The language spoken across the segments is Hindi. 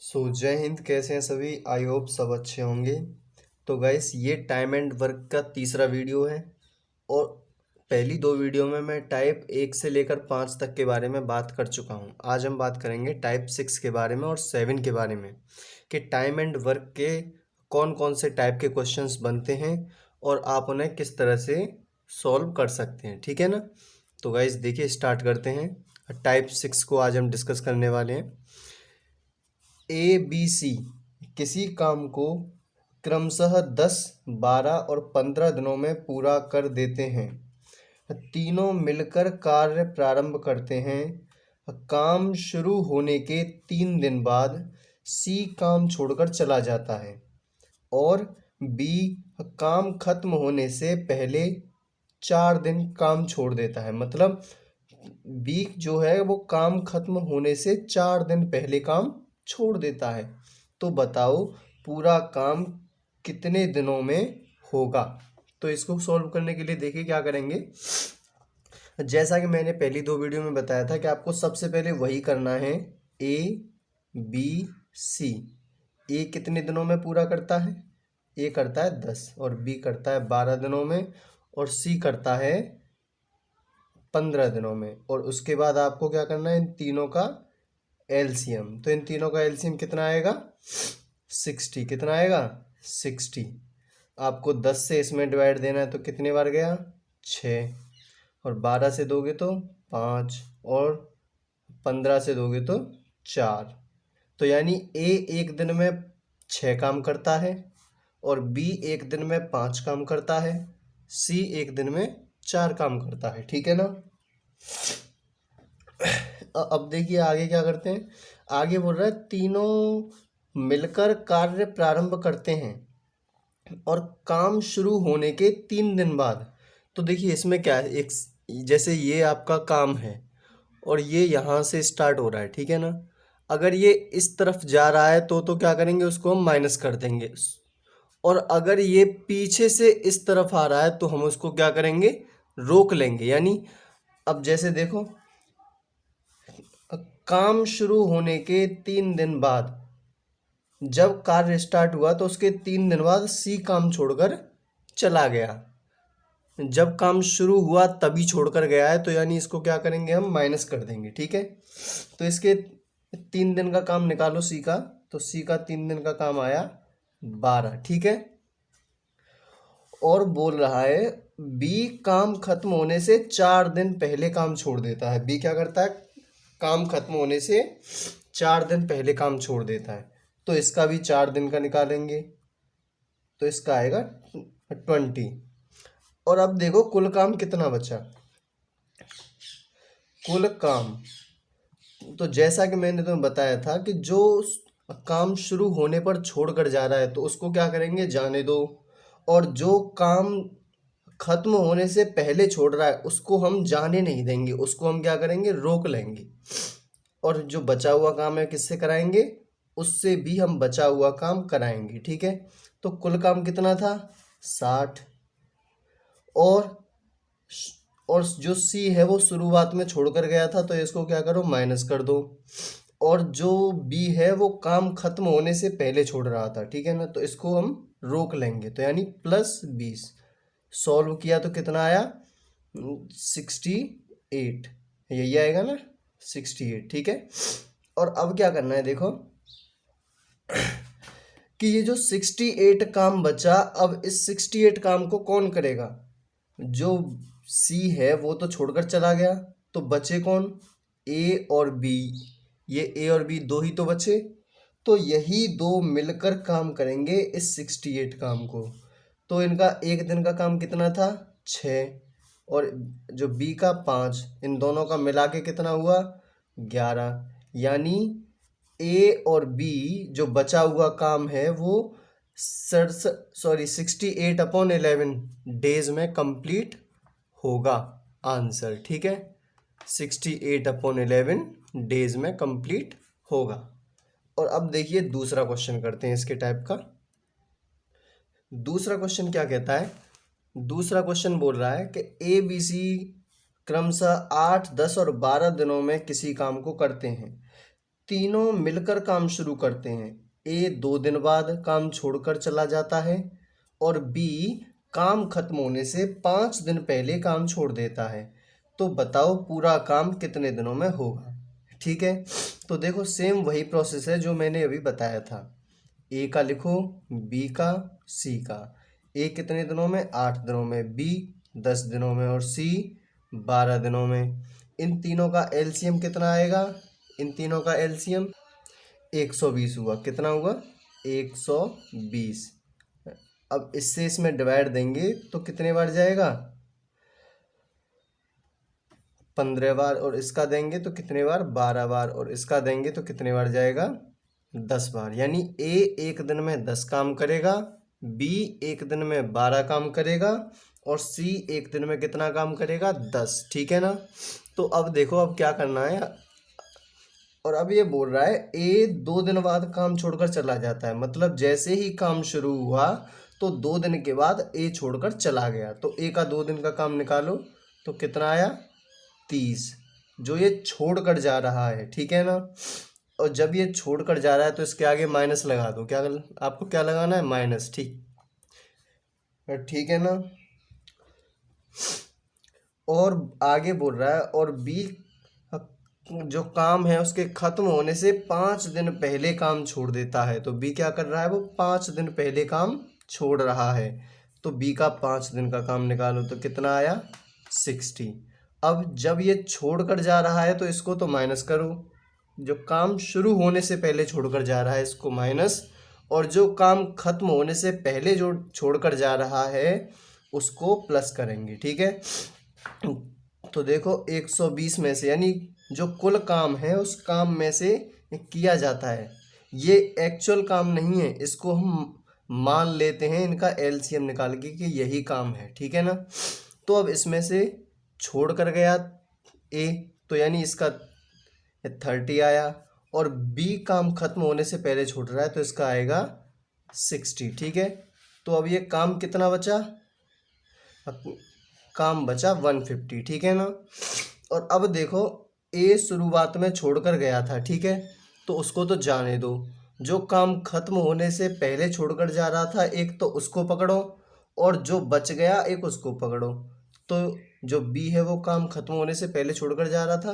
जय हिंद। कैसे हैं सभी? आई होप सब अच्छे होंगे। तो गाइस, ये टाइम एंड वर्क का तीसरा वीडियो है और पहली दो वीडियो में मैं टाइप 1 से लेकर 5 तक के बारे में बात कर चुका हूँ। आज हम बात करेंगे टाइप 6 के बारे में और 7 के बारे में कि टाइम एंड वर्क के कौन कौन से टाइप के क्वेश्चंस बनते हैं और आप उन्हें किस तरह से सॉल्व कर सकते हैं। ठीक है ना? तो गाइस देखिए, स्टार्ट करते हैं। टाइप 6 को आज हम डिस्कस करने वाले हैं। ABC किसी काम को क्रमशः 10, 12 और 15 दिनों में पूरा कर देते हैं। तीनों मिलकर कार्य प्रारंभ करते हैं। काम शुरू होने के 3 दिन बाद C काम छोड़कर चला जाता है और B काम खत्म होने से पहले 4 दिन काम छोड़ देता है। मतलब B जो है वो काम खत्म होने से 4 दिन पहले काम छोड़ देता है। तो बताओ पूरा काम कितने दिनों में होगा? तो इसको सॉल्व करने के लिए देखिए क्या करेंगे। जैसा कि मैंने पहली दो वीडियो में बताया था कि आपको सबसे पहले वही करना है। ABC, ए कितने दिनों में पूरा करता है? ए करता है 10 और बी करता है 12 दिनों में और सी करता है 15 दिनों में। और उसके बाद आपको क्या करना है? इन तीनों का एलसीएम। तो इन तीनों का एलसीएम कितना आएगा? 60। कितना आएगा? 60। आपको 10 से इसमें डिवाइड देना है तो कितने बार गया? 6। और 12 से दोगे तो 5 और 15 से दोगे तो 4। तो यानी ए एक दिन में 6 काम करता है और बी एक दिन में 5 काम करता है, सी एक दिन में 4 काम करता है। ठीक है ना? अब देखिए आगे क्या करते हैं। आगे बोल रहा है तीनों मिलकर कार्य प्रारंभ करते हैं और काम शुरू होने के 3 दिन बाद। तो देखिए इसमें क्या है, एक जैसे ये आपका काम है और ये यहाँ से स्टार्ट हो रहा है। ठीक है ना? अगर ये इस तरफ जा रहा है तो क्या करेंगे, उसको हम माइनस कर देंगे। और अगर ये पीछे से इस तरफ आ रहा है तो हम उसको क्या करेंगे? रोक लेंगे। यानी अब जैसे देखो, काम शुरू होने के 3 दिन बाद जब कार्य स्टार्ट हुआ तो उसके 3 दिन बाद सी काम छोड़कर चला गया। जब काम शुरू हुआ तभी छोड़कर गया है तो यानी इसको क्या करेंगे, हम माइनस कर देंगे। ठीक है? तो इसके 3 दिन का काम निकालो सी का, तो सी का 3 दिन का काम आया 12। ठीक है? और बोल रहा है बी काम खत्म होने से 4 दिन पहले काम छोड़ देता है। बी क्या करता है? काम खत्म होने से 4 दिन पहले काम छोड़ देता है। तो इसका भी 4 दिन का निकालेंगे तो इसका आएगा 20। और अब देखो कुल काम कितना बचा। कुल काम तो जैसा कि मैंने तुम्हें बताया था कि जो काम शुरू होने पर छोड़कर जा रहा है तो उसको क्या करेंगे, जाने दो। और जो काम खत्म होने से पहले छोड़ रहा है उसको हम जाने नहीं देंगे, उसको हम क्या करेंगे, रोक लेंगे। और जो बचा हुआ काम है किससे कराएंगे? उससे भी हम बचा हुआ काम कराएंगे। ठीक है? तो कुल काम कितना था? 60। और जो सी है वो शुरुआत में छोड़कर गया था तो इसको क्या करो, माइनस कर दो। और जो बी है वो काम खत्म होने से पहले छोड़ रहा था। ठीक है ना? तो इसको हम रोक लेंगे तो यानी +20। सॉल्व किया तो कितना आया? 68। यही आएगा ना, 68। ठीक है? और अब क्या करना है देखो कि ये जो 68 काम बचा, अब इस 68 काम को कौन करेगा? जो सी है वो तो छोड़कर चला गया तो बचे कौन? ए और बी। ये ए और बी दो ही तो बचे, तो यही दो मिलकर काम करेंगे इस 68 काम को। तो इनका एक दिन का काम कितना था? 6। और जो बी का 5, इन दोनों का मिला के कितना हुआ? 11। यानी ए और बी जो बचा हुआ काम है वो 68/11 डेज में कंप्लीट होगा। आंसर ठीक है, 68/11 डेज में कंप्लीट होगा। और अब देखिए दूसरा क्वेश्चन करते हैं इसके टाइप का। दूसरा क्वेश्चन क्या कहता है? दूसरा क्वेश्चन बोल रहा है कि ए बी सी क्रमशः 8, 10 और 12 दिनों में किसी काम को करते हैं। तीनों मिलकर काम शुरू करते हैं। ए 2 दिन बाद काम छोड़कर चला जाता है और बी काम खत्म होने से 5 दिन पहले काम छोड़ देता है। तो बताओ पूरा काम कितने दिनों में होगा। ठीक है, तो देखो सेम वही प्रोसेस है जो मैंने अभी बताया था। ए का लिखो, बी का, सी का। ए कितने दिनों में, 8 दिनों में, बी 10 दिनों में और सी 12 दिनों में। इन तीनों का एलसीएम कितना आएगा, इन तीनों का एलसीएम 120 हुआ। कितना हुआ, 120। अब इससे इसमें डिवाइड देंगे तो कितने बार जाएगा, 15 बार। और इसका देंगे तो कितने बार, 12 बार। और इसका देंगे तो कितने बार जाएगा, 10 बार। यानी ए एक दिन में 10 काम करेगा, बी एक दिन में 12 काम करेगा और सी एक दिन में कितना काम करेगा, 10। ठीक है ना। तो अब देखो अब क्या करना है। और अब ये बोल रहा है ए 2 दिन बाद काम छोड़कर चला जाता है, मतलब जैसे ही काम शुरू हुआ तो 2 दिन के बाद ए छोड़कर चला गया। तो ए का 2 दिन का काम निकालो तो कितना आया, 30, जो ये छोड़कर जा रहा है। ठीक है ना। और जब ये छोड़कर जा रहा है तो इसके आगे माइनस लगा दो। क्या आपको क्या लगाना है, माइनस। ठीक है ना। और आगे बोल रहा है और बी जो काम है उसके खत्म होने से 5 दिन पहले काम छोड़ देता है। तो बी क्या कर रहा है, वो 5 दिन पहले काम छोड़ रहा है। तो बी का 5 दिन का काम निकालो तो कितना आया, 60। अब जब ये छोड़कर जा रहा है तो इसको तो माइनस करो, जो काम शुरू होने से पहले छोड़कर जा रहा है इसको माइनस, और जो काम खत्म होने से पहले जो छोड़कर जा रहा है उसको प्लस करेंगे। ठीक है। तो देखो 120 में से, यानी जो कुल काम है उस काम में से किया जाता है, ये एक्चुअल काम नहीं है, इसको हम मान लेते हैं इनका एलसीएम निकाल के कि यही काम है। ठीक है ना। तो अब इसमें से छोड़ कर गया ए, तो यानी इसका 30 आया, और बी काम खत्म होने से पहले छोड़ रहा है तो इसका आएगा 60। ठीक है। तो अब ये काम कितना बचा, काम बचा 150। ठीक है ना। और अब देखो ए शुरुआत में छोड़कर गया था, ठीक है, तो उसको तो जाने दो। जो काम खत्म होने से पहले छोड़कर जा रहा था एक, तो उसको पकड़ो, और जो बच गया एक उसको पकड़ो। तो जो बी है वो काम खत्म होने से पहले छोड़कर जा रहा था,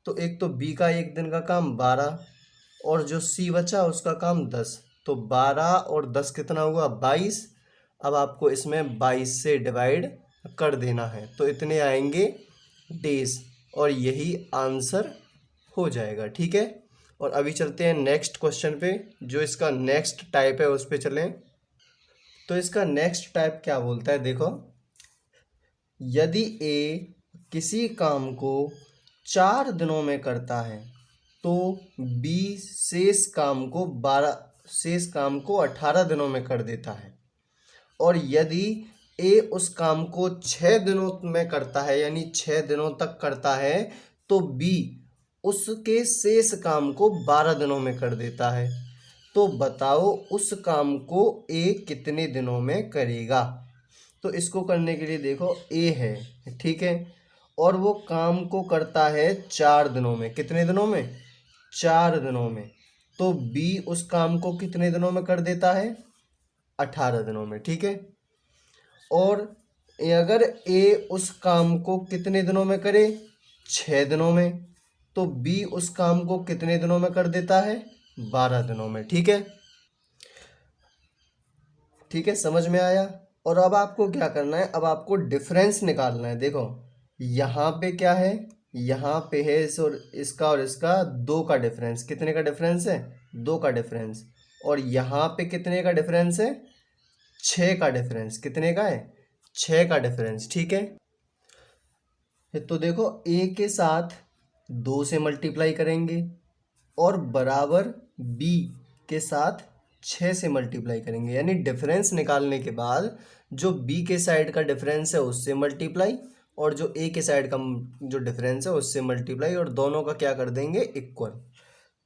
तो एक तो बी का एक दिन का काम 12, और जो सी बचा उसका काम 10। तो 12 और 10 कितना हुआ, 22। अब आपको इसमें 22 से डिवाइड कर देना है तो इतने आएंगे डेज, और यही आंसर हो जाएगा। ठीक है। और अभी चलते हैं नेक्स्ट क्वेश्चन पे, जो इसका नेक्स्ट टाइप है उस पे चलें। तो इसका नेक्स्ट टाइप क्या बोलता है, देखो, यदि ए किसी काम को 4 दिनों में करता है तो बी शेष काम को 18 दिनों में कर देता है। और यदि ए उस काम को 6 दिनों में करता है, यानी 6 दिनों तक करता है, तो बी उसके शेष काम को 12 दिनों में कर देता है। तो बताओ उस काम को ए कितने दिनों में करेगा। तो इसको करने के लिए देखो ए है, ठीक है, और वो काम को करता है 4 दिनों में। कितने दिनों में, 4 दिनों में। तो बी उस काम को कितने दिनों में कर देता है, 18 दिनों में। ठीक है। और अगर ए उस काम को कितने दिनों में करे, 6 दिनों में, तो बी उस काम को कितने दिनों में कर देता है, 12 दिनों में। ठीक है। ठीक है, समझ में आया। और अब आपको क्या करना है, अब आपको डिफरेंस निकालना है। देखो यहाँ पे क्या है, यहाँ पे है इस और इसका 2 का डिफरेंस। कितने का डिफरेंस है, 2 का डिफरेंस। और यहाँ पे कितने का डिफरेंस है, 6 का डिफरेंस। कितने का है, 6 का डिफरेंस। ठीक है। तो देखो ए के साथ 2 से मल्टीप्लाई करेंगे और बराबर बी के साथ 6 से मल्टीप्लाई करेंगे, यानी डिफरेंस निकालने के बाद जो बी के साइड का डिफरेंस है उससे मल्टीप्लाई, और जो ए के साइड का जो डिफरेंस है उससे मल्टीप्लाई, और दोनों का क्या कर देंगे, इक्वल।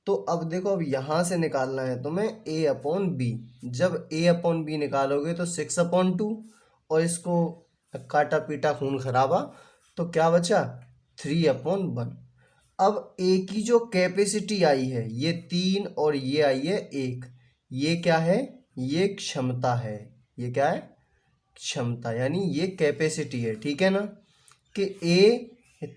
तो अब देखो अब यहाँ से निकालना है तुम्हें ए अपॉन बी। जब ए अपॉन बी निकालोगे तो 6/2, और इसको काटा पीटा खून खराबा, तो क्या बचा, 3/1। अब ए की जो कैपेसिटी आई है ये 3 और ये आई है 1, ये क्या है, ये क्षमता है, ये क्या है, क्षमता, यानी ये कैपेसिटी है, ठीक है ना, कि ए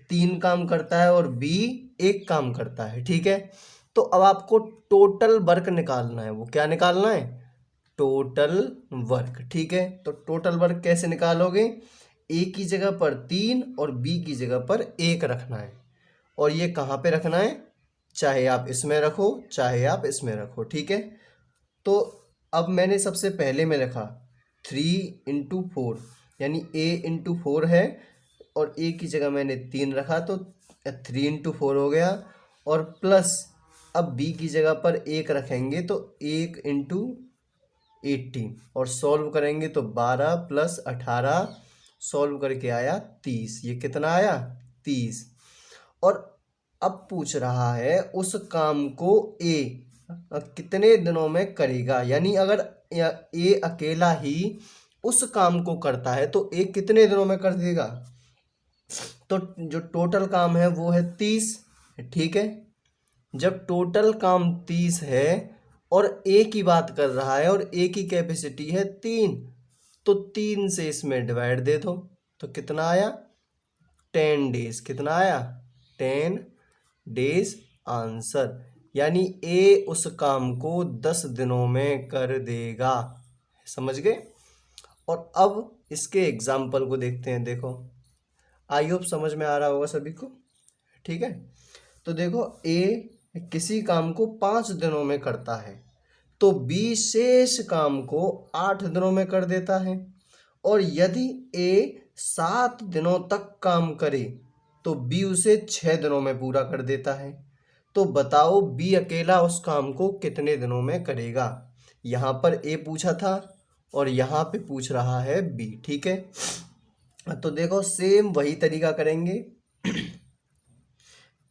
3 काम करता है और बी 1 काम करता है, ठीक है। तो अब आपको टोटल वर्क निकालना है, वो क्या निकालना है, टोटल वर्क, ठीक है। तो टोटल वर्क कैसे निकालोगे, ए की जगह पर 3 और बी की जगह पर 1 रखना है, और ये कहाँ पे रखना है, चाहे आप इसमें रखो चाहे आप इसमें रखो, ठीक है। तो अब मैंने सबसे पहले में रखा 3 × 4, यानी a × 4 है, और a की जगह मैंने 3 रखा तो 3 × 4 हो गया, और प्लस अब b की जगह पर 1 रखेंगे तो 1 × 18, और सॉल्व करेंगे तो 12 + 18, सॉल्व करके आया 30, ये कितना आया 30। और अब पूछ रहा है उस काम को ए कितने दिनों में करेगा, यानी अगर ए अकेला ही उस काम को करता है तो ए कितने दिनों में कर देगा, तो जो टोटल काम है वो है 30, ठीक है। जब टोटल काम 30 है और ए की बात कर रहा है और ए की कैपेसिटी है 3, तो 3 से इसमें डिवाइड दे दो, तो कितना आया 10 डेज, कितना आया 10 डेज आंसर, यानी ए उस काम को 10 दिनों में कर देगा, समझ गए। और अब इसके एग्जाम्पल को देखते हैं, देखो आई होप समझ में आ रहा होगा सभी को, ठीक है। तो देखो ए किसी काम को 5 दिनों में करता है तो बी शेष काम को 8 दिनों में कर देता है, और यदि ए 7 दिनों तक काम करे तो बी उसे 6 दिनों में पूरा कर देता है। तो बताओ बी अकेला उस काम को कितने दिनों में करेगा। यहाँ पर ए पूछा था और यहाँ पे पूछ रहा है बी, ठीक है। तो देखो सेम वही तरीका करेंगे।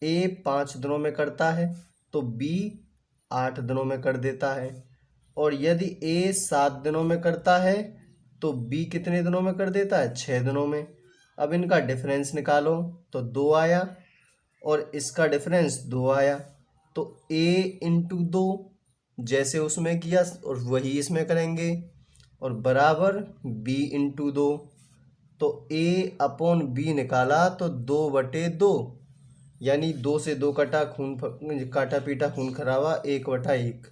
ए 5 दिनों में करता है तो बी 8 दिनों में कर देता है, और यदि ए 7 दिनों में करता है तो बी कितने दिनों में कर देता है 6 दिनों में। अब इनका डिफरेंस निकालो तो 2 आया और इसका डिफरेंस 2 आया, तो a × 2 जैसे उसमें किया और वही इसमें करेंगे, और बराबर b × 2, तो a/b निकाला तो 2/2, यानी 2 से 2 कटा, काटा पीटा खून खराबा, 1/1,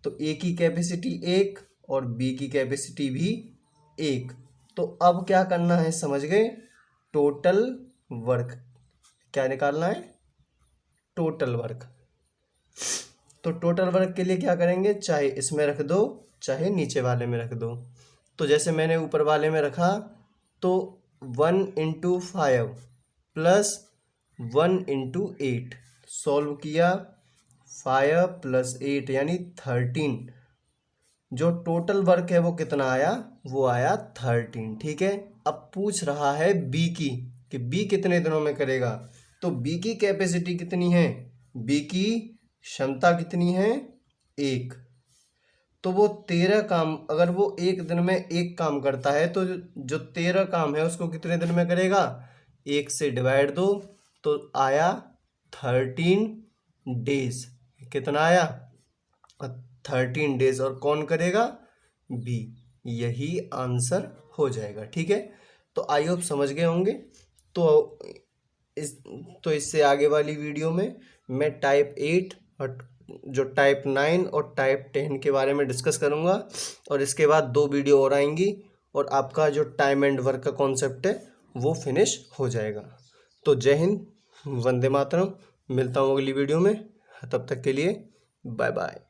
तो a की कैपेसिटी 1 और b की कैपेसिटी भी 1। तो अब क्या करना है समझ गए, टोटल वर्क क्या निकालना है, टोटल वर्क। तो टोटल वर्क के लिए क्या करेंगे, चाहे इसमें रख दो चाहे नीचे वाले में रख दो। तो जैसे मैंने ऊपर वाले में रखा तो 1 × 5 + 1 × 8, सॉल्व किया 5 + 8 यानी 13, जो टोटल वर्क है वो कितना आया, वो आया 13, ठीक है। अब पूछ रहा है बी की कि बी कितने दिनों में करेगा, तो बी की कैपेसिटी कितनी है, बी की क्षमता कितनी है 1, तो वो 13 काम, अगर वो एक दिन में 1 काम करता है तो जो 13 काम है उसको कितने दिन में करेगा, 1 से डिवाइड दो तो आया 13 डेज, कितना आया 13 डेज, और कौन करेगा, बी, यही आंसर हो जाएगा, ठीक है। तो आई होप समझ गए होंगे। तो इससे आगे वाली वीडियो में मैं टाइप 8 और जो टाइप 9 और टाइप 10 के बारे में डिस्कस करूंगा, और इसके बाद 2 वीडियो और आएंगी और आपका जो टाइम एंड वर्क का कॉन्सेप्ट है वो फिनिश हो जाएगा। तो जय हिंद, वंदे मातरम, मिलता हूँ अगली वीडियो में, तब तक के लिए बाय बाय।